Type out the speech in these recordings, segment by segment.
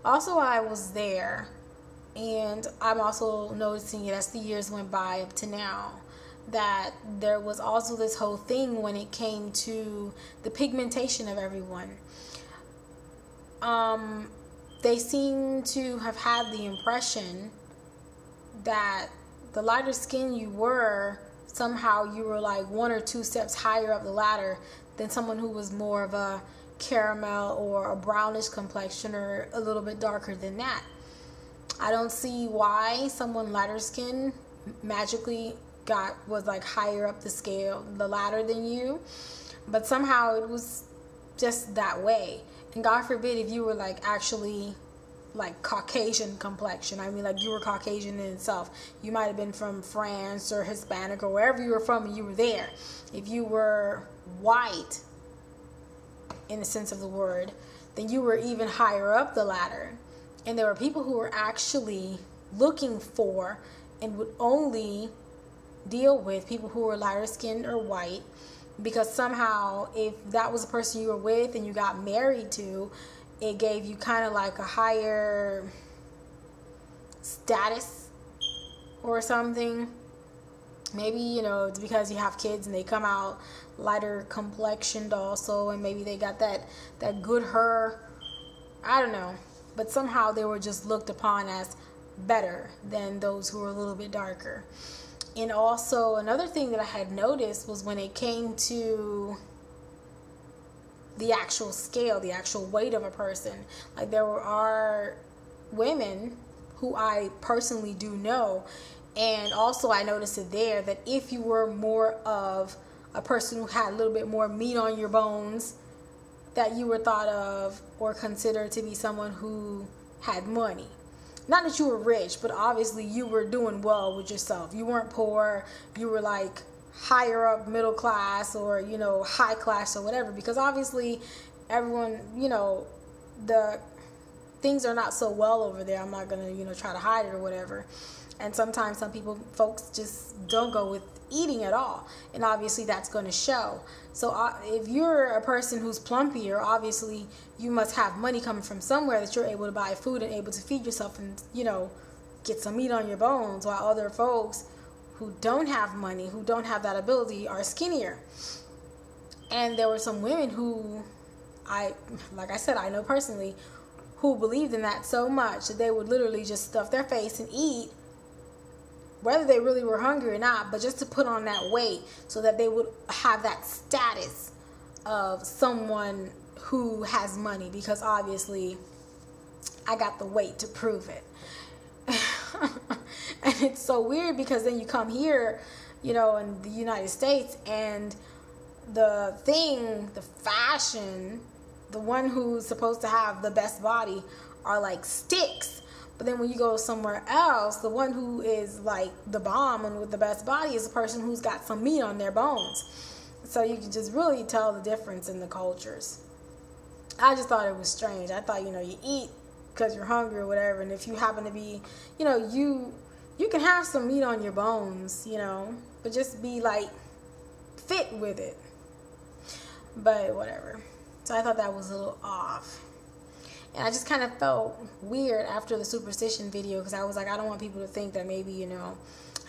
Also, I was there, and I'm also noticing it as the years went by up to now, that there was also this whole thing when it came to the pigmentation of everyone. They seem to have had the impression that the lighter skin you were, somehow you were like 1 or 2 steps higher up the ladder than someone who was more of a caramel or a brownish complexion or a little bit darker than that. I don't see why someone lighter skin magically was like higher up the ladder than you, but somehow it was just that way. And God forbid if you were like actually like Caucasian complexion. I mean, like you were Caucasian in itself. You might have been from France or Hispanic or wherever you were from and you were there. If you were white, in the sense of the word, then you were even higher up the ladder. And there were people who were actually looking for and would only deal with people who were lighter skinned or white, because somehow if that was the person you were with and you got married to, it gave you kind of like a higher status or something. Maybe, you know, it's because you have kids and they come out lighter complexioned also, and maybe they got that good hair. I don't know. But somehow they were just looked upon as better than those who were a little bit darker. And also another thing that I had noticed was when it came to the actual scale, the actual weight of a person. Like there are women who I personally do know, and also I noticed it there, that if you were more of a person who had a little bit more meat on your bones, that you were thought of or considered to be someone who had money. Not that you were rich, but obviously you were doing well with yourself. You weren't poor. You were like higher up middle class, or, you know, high class or whatever, because obviously everyone, you know, the things are not so well over there. I'm not going to, you know, try to hide it or whatever. And sometimes folks just don't go with eating at all. And obviously that's going to show. So if you're a person who's plumpier, obviously you must have money coming from somewhere that you're able to buy food and able to feed yourself and, you know, get some meat on your bones, while other folks who don't have money, who don't have that ability, are skinnier. And there were some women who like I said, I know personally, who believed in that so much that they would literally just stuff their face and eat, whether they really were hungry or not, but just to put on that weight so that they would have that status of someone who has money, because obviously I got the weight to prove it. And it's so weird, because then you come here, you know, in the United States, and the fashion, the one who's supposed to have the best body are like sticks. But then when you go somewhere else, the one who is like the bomb and with the best body is a person who's got some meat on their bones. So you can just really tell the difference in the cultures. I just thought it was strange. I thought, you know, you eat because you're hungry or whatever, and if you happen to be, you know, you can have some meat on your bones, you know, but just be like fit with it. But whatever. So I thought that was a little off. And I just kind of felt weird after the superstition video, because I was like, I don't want people to think that maybe, you know,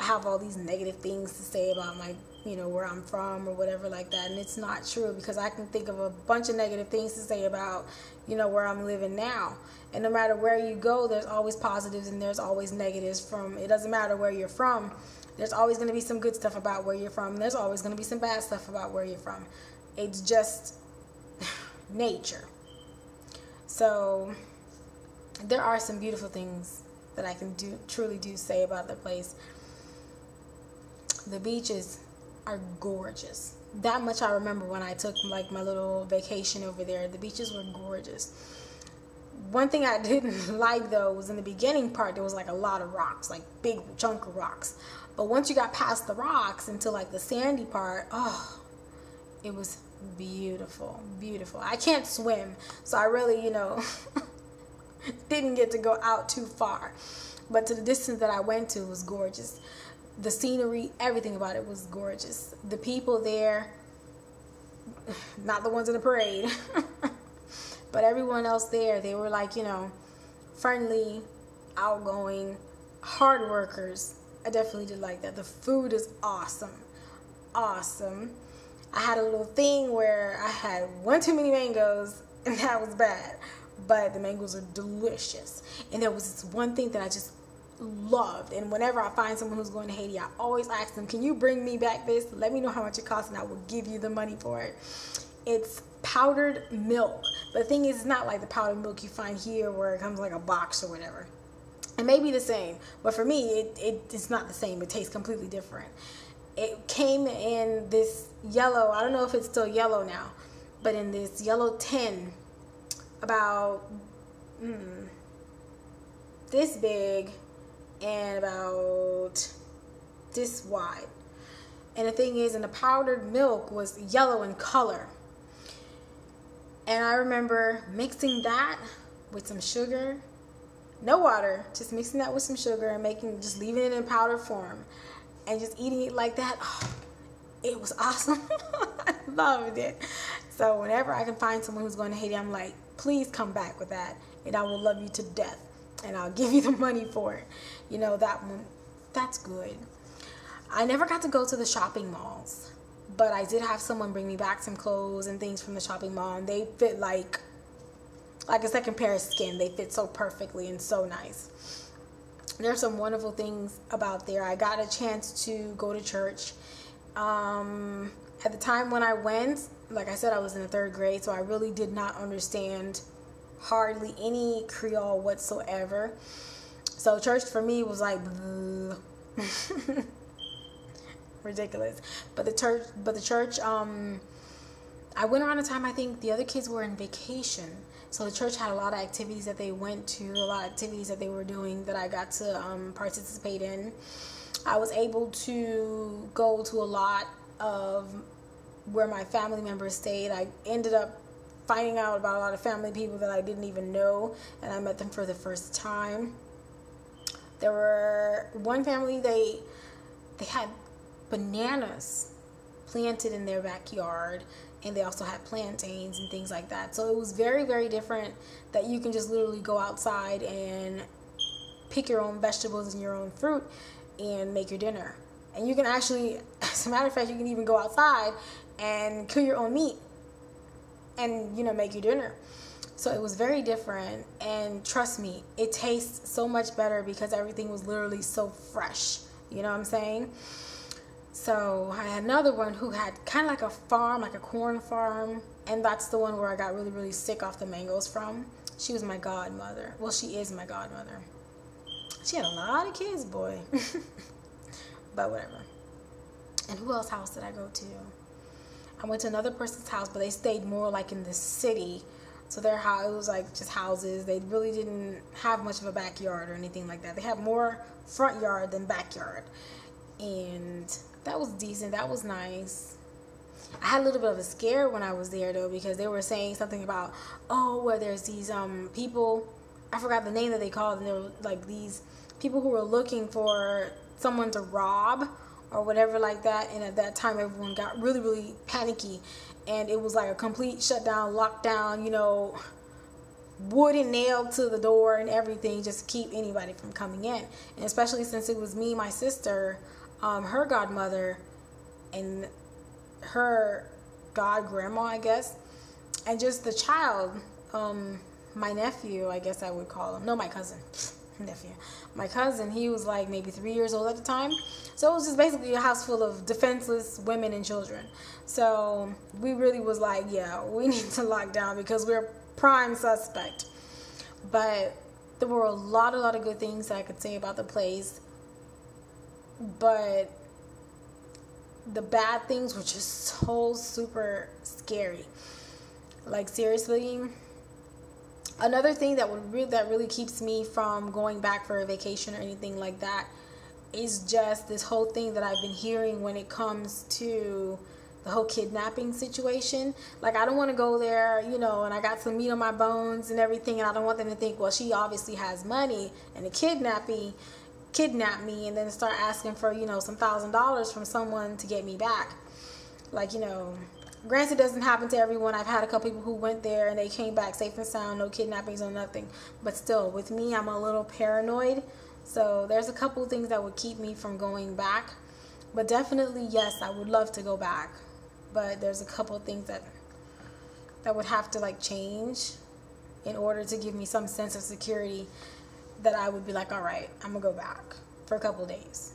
I have all these negative things to say about my, you know, where I'm from or whatever like that. And it's not true, because I can think of a bunch of negative things to say about, you know, where I'm living now. And no matter where you go, there's always positives and there's always negatives. It doesn't matter where you're from. There's always going to be some good stuff about where you're from. And there's always going to be some bad stuff about where you're from. It's just nature. So there are some beautiful things that I can truly say about the place. The beaches are gorgeous. That much I remember when I took like my little vacation over there. The beaches were gorgeous. One thing I didn't like though was in the beginning part, there was like a lot of rocks, like big chunk of rocks. But once you got past the rocks into like the sandy part, oh, it was beautiful, beautiful. I can't swim, so I really, you know, didn't get to go out too far. But to the distance that I went to was gorgeous. The scenery, everything about it was gorgeous. The people there, not the ones in the parade, but everyone else there, they were like, you know, friendly, outgoing, hard workers. I definitely did like that. The food is awesome. Awesome. I had a little thing where I had one too many mangoes, and that was bad. But the mangoes are delicious. And there was this one thing that I just loved. And whenever I find someone who's going to Haiti, I always ask them, can you bring me back this? Let me know how much it costs, and I will give you the money for it. It's powdered milk. But the thing is, it's not like the powdered milk you find here where it comes like a box or whatever. It may be the same, but for me, it's not the same. It tastes completely different. It came in this yellow, I don't know if it's still yellow now, but in this yellow tin, about this big and about this wide. And the thing is, and the powdered milk was yellow in color. And I remember mixing that with some sugar, no water, just mixing that with some sugar and just leaving it in powder form and just eating it like that. Oh, it was awesome. I loved it. So whenever I can find someone who's going to Haiti, I'm like, please come back with that, and I will love you to death, and I'll give you the money for it. You know, that one, that's good. I never got to go to the shopping malls, but I did have someone bring me back some clothes and things from the shopping mall, and they fit like a second pair of skin. They fit so perfectly and so nice. There's some wonderful things about there. I got a chance to go to church. At the time when I went, like I said, I was in the 3rd grade, so I really did not understand hardly any Creole whatsoever. So church for me was like ridiculous. But the church, I went around the time I think the other kids were in vacation. So the church had a lot of activities that they went to, a lot of activities that they were doing that I got to participate in. I was able to go to a lot of where my family members stayed. I ended up finding out about a lot of family people that I didn't even know, and I met them for the first time. There were one family, they had bananas planted in their backyard, and they also had plantains and things like that. So it was very, very different that you can just literally go outside and pick your own vegetables and your own fruit and make your dinner. And you can actually, as a matter of fact, you can even go outside and kill your own meat and, you know, make your dinner. So it was very different, and trust me, it tastes so much better because everything was literally so fresh. You know what I'm saying? So I had another one who had kind of like a farm, like a corn farm, and that's the one where I got really, really sick off the mangoes from. She was my godmother. Well, she is my godmother. She had a lot of kids, boy. But whatever. And who else's house did I go to? I went to another person's house, but they stayed more like in the city. So their house, it was like just houses. They really didn't have much of a backyard or anything like that. They had more front yard than backyard. And that was decent. That was nice. I had a little bit of a scare when I was there, though, because they were saying something about, oh, well, there's these people, I forgot the name that they called, and they were like these people who were looking for someone to rob or whatever like that. And at that time, everyone got really, really panicky, and it was like a complete shutdown, lockdown, you know, wooden nailed to the door and everything just to keep anybody from coming in. And especially since it was me, my sister, her godmother, and her grandma, I guess, and just the child, my nephew, I guess I would call him. No, my cousin. Nephew. My cousin, he was like maybe 3 years old at the time. So it was just basically a house full of defenseless women and children. So we really was like, yeah, we need to lock down because we're prime suspect. But there were a lot of good things that I could say about the place. But the bad things were just so super scary. Like, seriously. Another thing that really keeps me from going back for a vacation or anything like that is just this whole thing that I've been hearing when it comes to the whole kidnapping situation. Like, I don't want to go there, you know, and I got some meat on my bones and everything, and I don't want them to think, well, she obviously has money and to kidnap me and then start asking for, you know, some $1,000s from someone to get me back. Like, you know, Granted, it doesn't happen to everyone. I've had a couple people who went there and they came back safe and sound, no kidnappings, no nothing. But still, with me, I'm a little paranoid. So there's a couple things that would keep me from going back. But definitely, yes, I would love to go back. But there's a couple things that would have to like change in order to give me some sense of security that I would be like, all right, I'm gonna go back for a couple days.